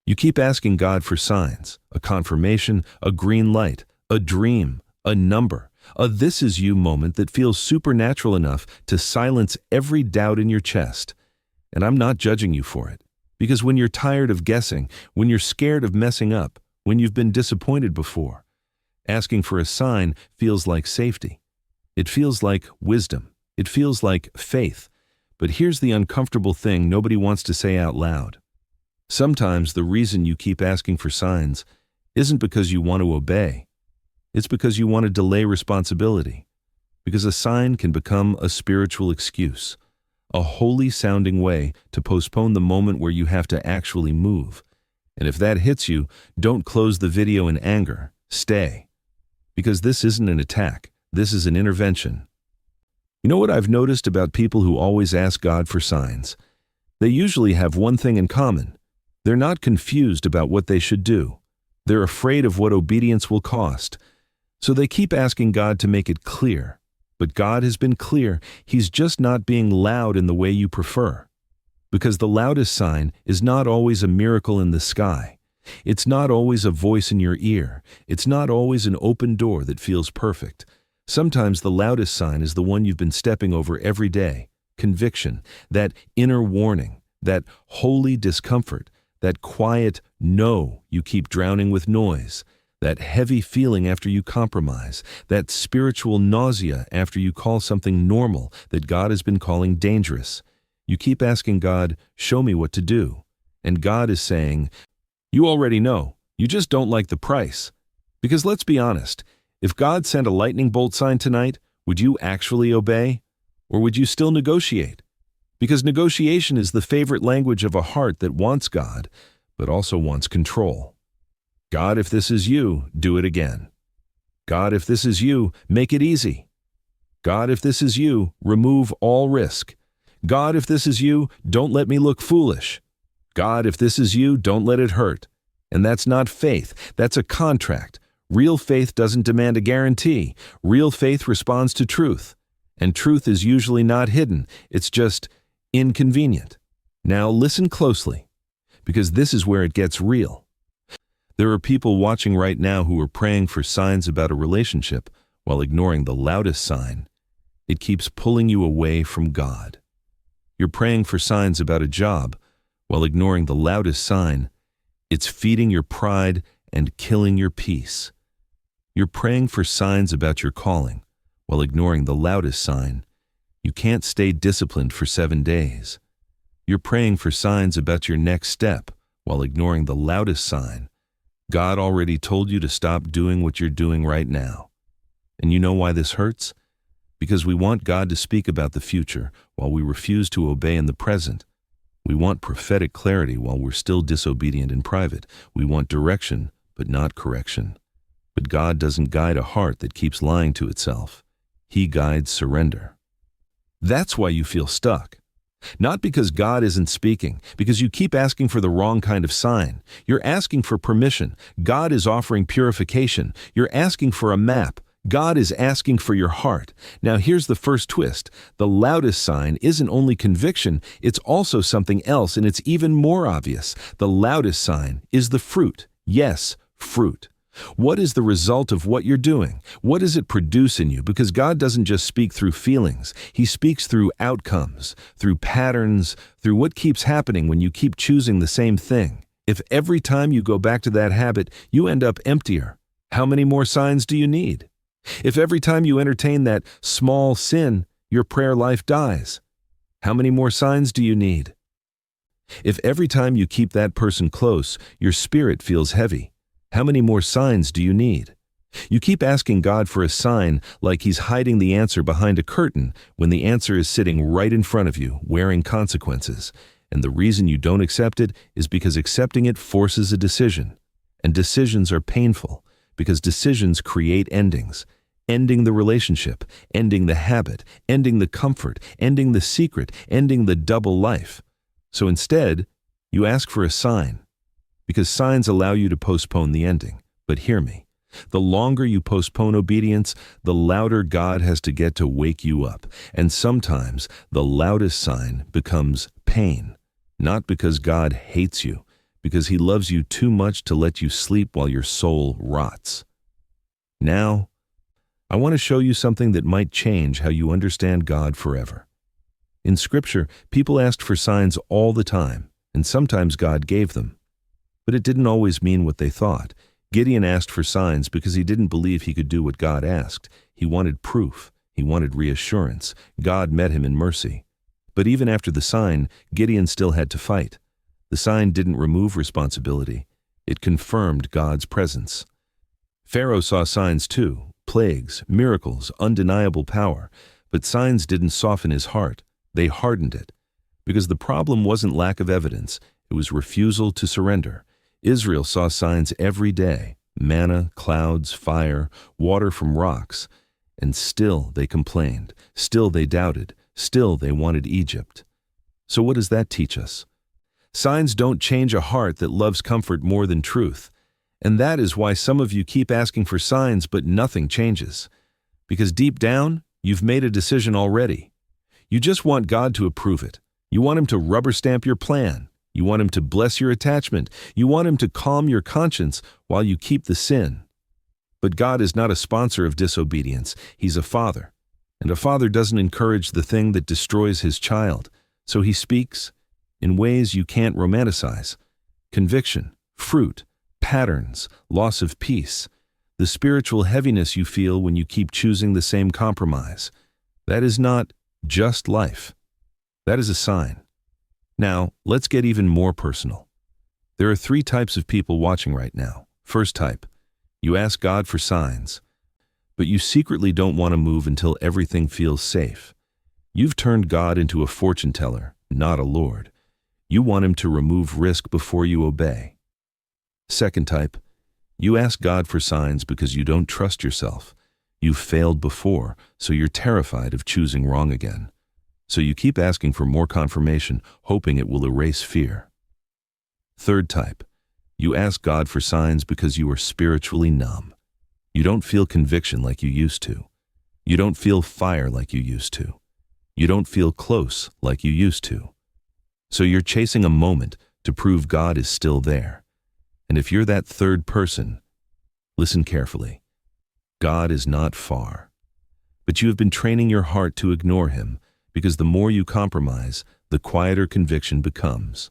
You keep asking God for signs, a confirmation, a green light, a dream, a number, a "this is you" moment that feels supernatural enough to silence every doubt in your chest. And I'm not judging you for it, because when you're tired of guessing, when you're scared of messing up, when you've been disappointed before, asking for a sign feels like safety. It feels like wisdom. It feels like faith. But here's the uncomfortable thing nobody wants to say out loud. Sometimes the reason you keep asking for signs isn't because you want to obey. It's because you want to delay responsibility. Because a sign can become a spiritual excuse, a holy-sounding way to postpone the moment where you have to actually move. And if that hits you, don't close the video in anger. Stay. Because this isn't an attack. This is an intervention. You know what I've noticed about people who always ask God for signs? They usually have one thing in common. They're not confused about what they should do. They're afraid of what obedience will cost. So they keep asking God to make it clear. But God has been clear. He's just not being loud in the way you prefer. Because the loudest sign is not always a miracle in the sky. It's not always a voice in your ear. It's not always an open door that feels perfect. Sometimes the loudest sign is the one you've been stepping over every day. Conviction, that inner warning, that holy discomfort, that quiet no you keep drowning with noise, that heavy feeling after you compromise, that spiritual nausea after you call something normal that God has been calling dangerous. You keep asking God, show me what to do. And God is saying, you already know, you just don't like the price. Because let's be honest, if God sent a lightning bolt sign tonight, would you actually obey? Or would you still negotiate? Because negotiation is the favorite language of a heart that wants God, but also wants control. God, if this is you, do it again. God, if this is you, make it easy. God, if this is you, remove all risk. God, if this is you, don't let me look foolish. God, if this is you, don't let it hurt. And that's not faith, that's a contract. Real faith doesn't demand a guarantee. Real faith responds to truth. And truth is usually not hidden, it's just inconvenient. Now listen closely, because this is where it gets real. There are people watching right now who are praying for signs about a relationship while ignoring the loudest sign. It keeps pulling you away from God. You're praying for signs about a job while ignoring the loudest sign. It's feeding your pride and killing your peace. You're praying for signs about your calling while ignoring the loudest sign. You can't stay disciplined for 7 days. You're praying for signs about your next step while ignoring the loudest sign. God already told you to stop doing what you're doing right now. And you know why this hurts? Because we want God to speak about the future while we refuse to obey in the present. We want prophetic clarity while we're still disobedient in private. We want direction, but not correction. But God doesn't guide a heart that keeps lying to itself. He guides surrender. That's why you feel stuck. Not because God isn't speaking, because you keep asking for the wrong kind of sign. You're asking for permission. God is offering purification. You're asking for a map. God is asking for your heart. Now here's the first twist. The loudest sign isn't only conviction, it's also something else, and it's even more obvious. The loudest sign is the fruit. Yes, fruit. What is the result of what you're doing? What does it produce in you? Because God doesn't just speak through feelings. He speaks through outcomes, through patterns, through what keeps happening when you keep choosing the same thing. If every time you go back to that habit, you end up emptier, how many more signs do you need? If every time you entertain that small sin, your prayer life dies, how many more signs do you need? If every time you keep that person close, your spirit feels heavy, how many more signs do you need? You keep asking God for a sign like He's hiding the answer behind a curtain when the answer is sitting right in front of you, wearing consequences. And the reason you don't accept it is because accepting it forces a decision. And decisions are painful because decisions create endings. Ending the relationship, ending the habit, ending the comfort, ending the secret, ending the double life. So instead, you ask for a sign. Because signs allow you to postpone the ending. But hear me, the longer you postpone obedience, the louder God has to get to wake you up. And sometimes the loudest sign becomes pain. Not because God hates you, because he loves you too much to let you sleep while your soul rots. Now, I want to show you something that might change how you understand God forever. In Scripture, people asked for signs all the time, and sometimes God gave them. But it didn't always mean what they thought. Gideon asked for signs because he didn't believe he could do what God asked. He wanted proof. He wanted reassurance. God met him in mercy. But even after the sign, Gideon still had to fight. The sign didn't remove responsibility. It confirmed God's presence. Pharaoh saw signs too, plagues, miracles, undeniable power. But signs didn't soften his heart. They hardened it. Because the problem wasn't lack of evidence, it was refusal to surrender. Israel saw signs every day: manna, clouds, fire, water from rocks. And still they complained. Still they doubted. Still they wanted Egypt. So what does that teach us? Signs don't change a heart that loves comfort more than truth. And that is why some of you keep asking for signs but nothing changes. Because deep down, you've made a decision already. You just want God to approve it. You want him to rubber stamp your plan. You want him to bless your attachment. You want him to calm your conscience while you keep the sin. But God is not a sponsor of disobedience. He's a father. And a father doesn't encourage the thing that destroys his child. So he speaks in ways you can't romanticize. Conviction, fruit, patterns, loss of peace, the spiritual heaviness you feel when you keep choosing the same compromise. That is not just life. That is a sign. Now, let's get even more personal. There are 3 types of people watching right now. First type, you ask God for signs, but you secretly don't want to move until everything feels safe. You've turned God into a fortune teller, not a Lord. You want him to remove risk before you obey. Second type, you ask God for signs because you don't trust yourself. You've failed before, so you're terrified of choosing wrong again. So you keep asking for more confirmation, hoping it will erase fear. Third type, you ask God for signs because you are spiritually numb. You don't feel conviction like you used to. You don't feel fire like you used to. You don't feel close like you used to. So you're chasing a moment to prove God is still there. And if you're that third person, listen carefully. God is not far. But you have been training your heart to ignore him, because the more you compromise, the quieter conviction becomes.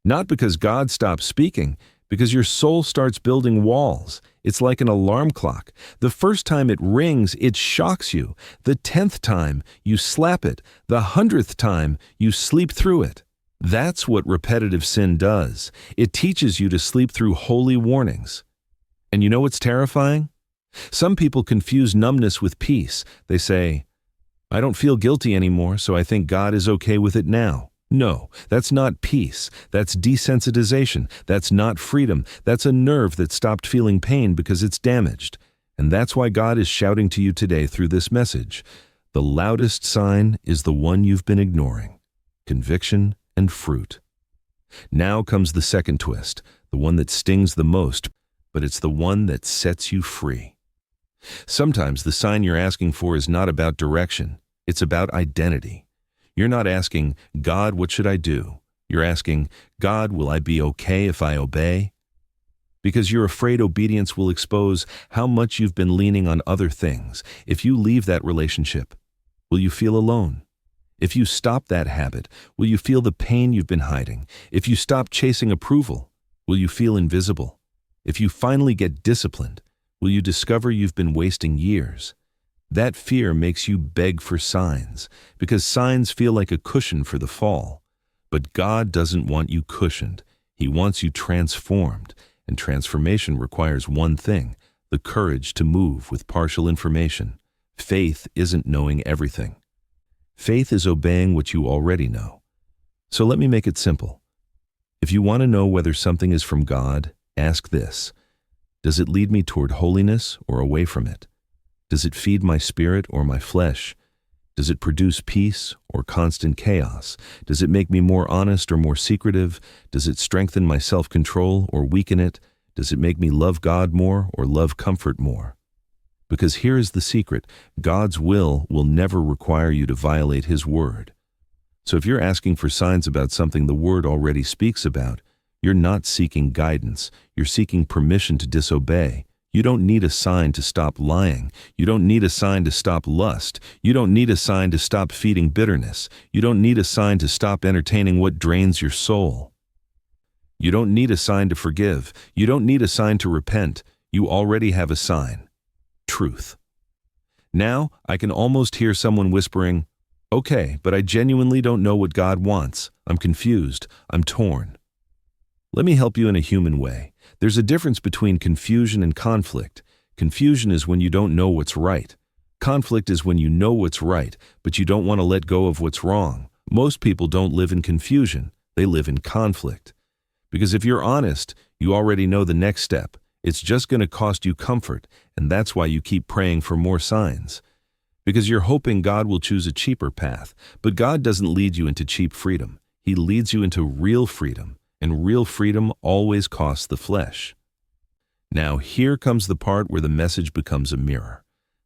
Not because God stops speaking, because your soul starts building walls. It's like an alarm clock. The first time it rings, it shocks you. The 10th time, you slap it. The 100th time, you sleep through it. That's what repetitive sin does. It teaches you to sleep through holy warnings. And you know what's terrifying? Some people confuse numbness with peace. They say, I don't feel guilty anymore, so I think God is okay with it now. No, that's not peace. That's desensitization. That's not freedom. That's a nerve that stopped feeling pain because it's damaged. And that's why God is shouting to you today through this message. The loudest sign is the one you've been ignoring: conviction and fruit. Now comes the second twist, the one that stings the most, but it's the one that sets you free. Sometimes the sign you're asking for is not about direction. It's about identity. You're not asking, God, what should I do? You're asking, God, will I be okay if I obey? Because you're afraid obedience will expose how much you've been leaning on other things. If you leave that relationship, will you feel alone? If you stop that habit, will you feel the pain you've been hiding? If you stop chasing approval, will you feel invisible? If you finally get disciplined, will you discover you've been wasting years? That fear makes you beg for signs, because signs feel like a cushion for the fall. But God doesn't want you cushioned. He wants you transformed, and transformation requires one thing: the courage to move with partial information. Faith isn't knowing everything. Faith is obeying what you already know. So let me make it simple. If you want to know whether something is from God, ask this: does it lead me toward holiness or away from it? Does it feed my spirit or my flesh? Does it produce peace or constant chaos? Does it make me more honest or more secretive? Does it strengthen my self-control or weaken it? Does it make me love God more or love comfort more? Because here is the secret: God's will never require you to violate His word. So if you're asking for signs about something the Word already speaks about, You're not seeking guidance. You're seeking permission to disobey. You don't need a sign to stop lying. You don't need a sign to stop lust. You don't need a sign to stop feeding bitterness. You don't need a sign to stop entertaining what drains your soul. You don't need a sign to forgive. You don't need a sign to repent. You already have a sign. Truth. Now, I can almost hear someone whispering, "Okay, but I genuinely don't know what God wants. I'm confused. I'm torn." Let me help you in a human way. There's a difference between confusion and conflict. Confusion is when you don't know what's right. Conflict is when you know what's right, but you don't want to let go of what's wrong. Most people don't live in confusion. They live in conflict. Because if you're honest, you already know the next step. It's just going to cost you comfort, and that's why you keep praying for more signs. Because you're hoping God will choose a cheaper path, but God doesn't lead you into cheap freedom. He leads you into real freedom, and real freedom always costs the flesh. Now, here comes the part where the message becomes a mirror.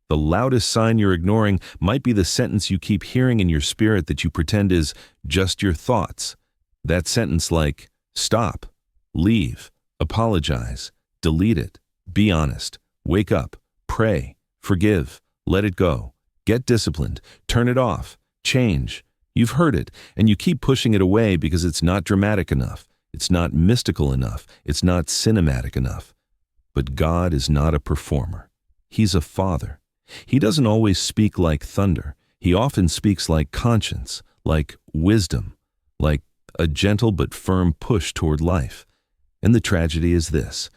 The loudest sign you're ignoring might be the sentence you keep hearing in your spirit that you pretend is just your thoughts. That sentence like, stop, leave, apologize, delete it, be honest, wake up, pray, forgive, let it go, get disciplined, turn it off, change. You've heard it, and you keep pushing it away because it's not dramatic enough, it's not mystical enough, it's not cinematic enough. But God is not a performer. He's a father. He doesn't always speak like thunder. He often speaks like conscience, like wisdom, like a gentle but firm push toward life. And the tragedy is this.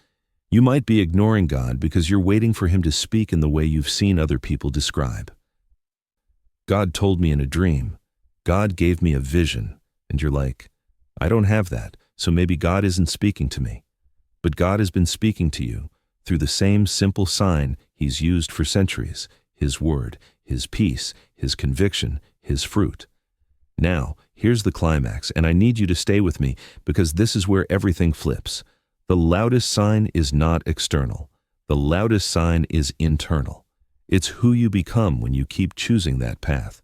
You might be ignoring God because you're waiting for him to speak in the way you've seen other people describe. God told me in a dream. God gave me a vision. And you're like, I don't have that, so maybe God isn't speaking to me. But God has been speaking to you through the same simple sign he's used for centuries, his word, his peace, his conviction, his fruit. Now, here's the climax, and I need you to stay with me because this is where everything flips. The loudest sign is not external. The loudest sign is internal. It's who you become when you keep choosing that path.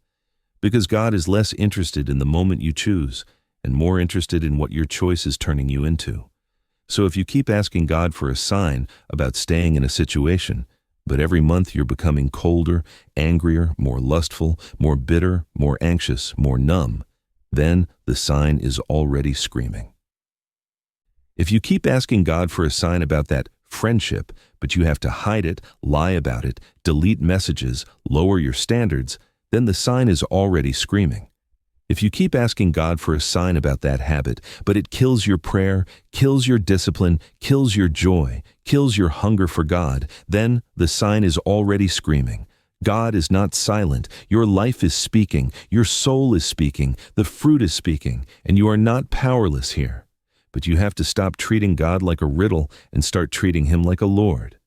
Because God is less interested in the moment you choose and more interested in what your choice is turning you into. So if you keep asking God for a sign about staying in a situation, but every month you're becoming colder, angrier, more lustful, more bitter, more anxious, more numb, then the sign is already screaming. If you keep asking God for a sign about that friendship, but you have to hide it, lie about it, delete messages, lower your standards, then the sign is already screaming. If you keep asking God for a sign about that habit, but it kills your prayer, kills your discipline, kills your joy, kills your hunger for God, then the sign is already screaming. God is not silent. Your life is speaking. Your soul is speaking. The fruit is speaking. And you are not powerless here. But you have to stop treating God like a riddle and start treating him like a Lord.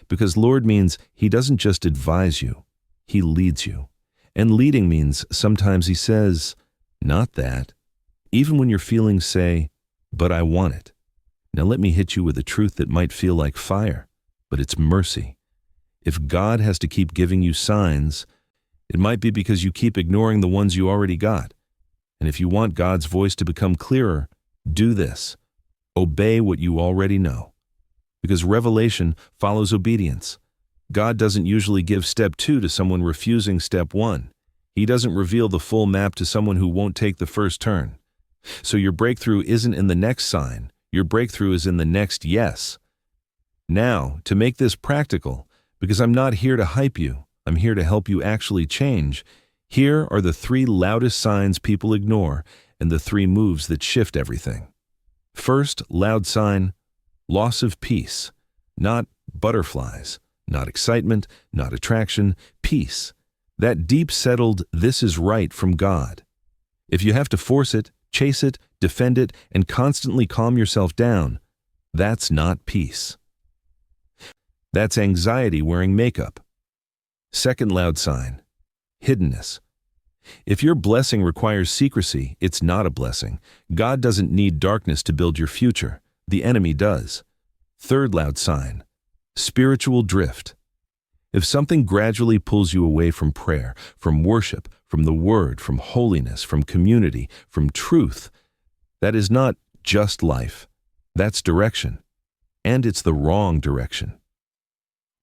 Because Lord means he doesn't just advise you, he leads you. And leading means sometimes he says, not that. Even when your feelings say, but I want it. Now let me hit you with a truth that might feel like fire, but it's mercy. If God has to keep giving you signs, it might be because you keep ignoring the ones you already got. And if you want God's voice to become clearer, do this. Obey what you already know. Because revelation follows obedience. God doesn't usually give step 2 to someone refusing step 1. He doesn't reveal the full map to someone who won't take the first turn. So your breakthrough isn't in the next sign. Your breakthrough is in the next yes. Now, to make this practical, because I'm not here to hype you, I'm here to help you actually change, here are the 3 loudest signs people ignore and the 3 moves that shift everything. First, loud sign, loss of peace. Not butterflies, not excitement, not attraction, peace. That deep-settled, this is right from God. If you have to force it, chase it, defend it, and constantly calm yourself down, that's not peace. That's anxiety wearing makeup. Second loud sign, hiddenness. If your blessing requires secrecy, it's not a blessing. God doesn't need darkness to build your future. The enemy does. Third loud sign, spiritual drift. If something gradually pulls you away from prayer, from worship, from the word, from holiness, from community, from truth, that is not just life. That's direction. And it's the wrong direction.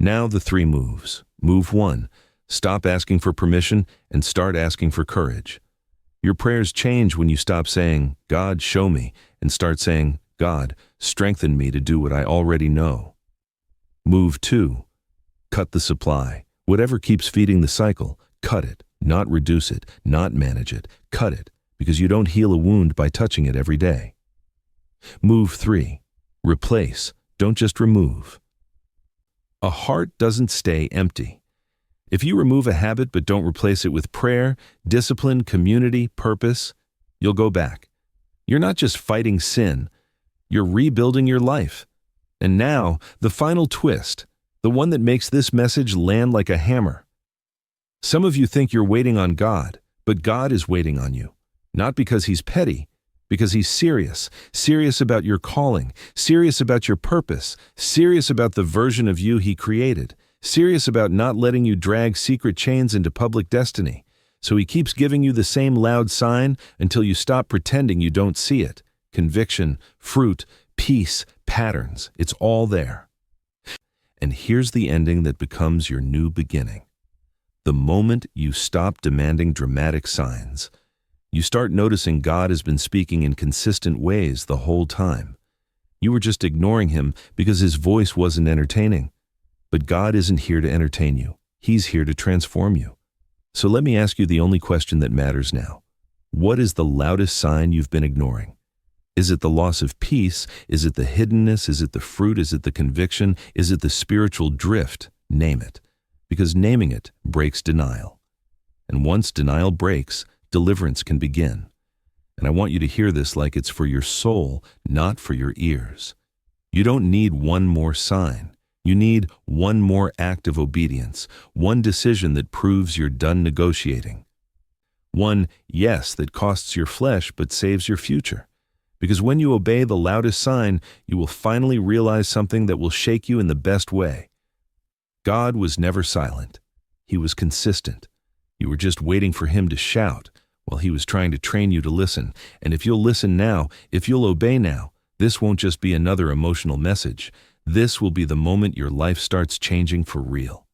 Now the 3 moves. Move 1. Stop asking for permission and start asking for courage. Your prayers change when you stop saying, "God, show me," and start saying, "God, strengthen me to do what I already know." Move 2. Cut the supply. Whatever keeps feeding the cycle, cut it, not reduce it, not manage it. Cut it, because you don't heal a wound by touching it every day. Move 3. Replace, don't just remove. A heart doesn't stay empty. If you remove a habit but don't replace it with prayer, discipline, community, purpose, you'll go back. You're not just fighting sin, you're rebuilding your life. And now, the final twist, the one that makes this message land like a hammer. Some of you think you're waiting on God, but God is waiting on you. Not because He's petty, because He's serious. Serious about your calling, serious about your purpose, serious about the version of you He created, serious about not letting you drag secret chains into public destiny. So He keeps giving you the same loud sign until you stop pretending you don't see it. Conviction, fruit, peace, patterns, it's all there. And here's the ending that becomes your new beginning. The moment you stop demanding dramatic signs, you start noticing God has been speaking in consistent ways the whole time. You were just ignoring Him because His voice wasn't entertaining. But God isn't here to entertain you. He's here to transform you. So let me ask you the only question that matters now. What is the loudest sign you've been ignoring? Is it the loss of peace? Is it the hiddenness? Is it the fruit? Is it the conviction? Is it the spiritual drift? Name it. Because naming it breaks denial. And once denial breaks, deliverance can begin. And I want you to hear this like it's for your soul, not for your ears. You don't need one more sign. You need one more act of obedience, one decision that proves you're done negotiating. One yes that costs your flesh but saves your future. Because when you obey the loudest sign, you will finally realize something that will shake you in the best way. God was never silent. He was consistent. You were just waiting for Him to shout while He was trying to train you to listen. And if you'll listen now, if you'll obey now, this won't just be another emotional message. This will be the moment your life starts changing for real.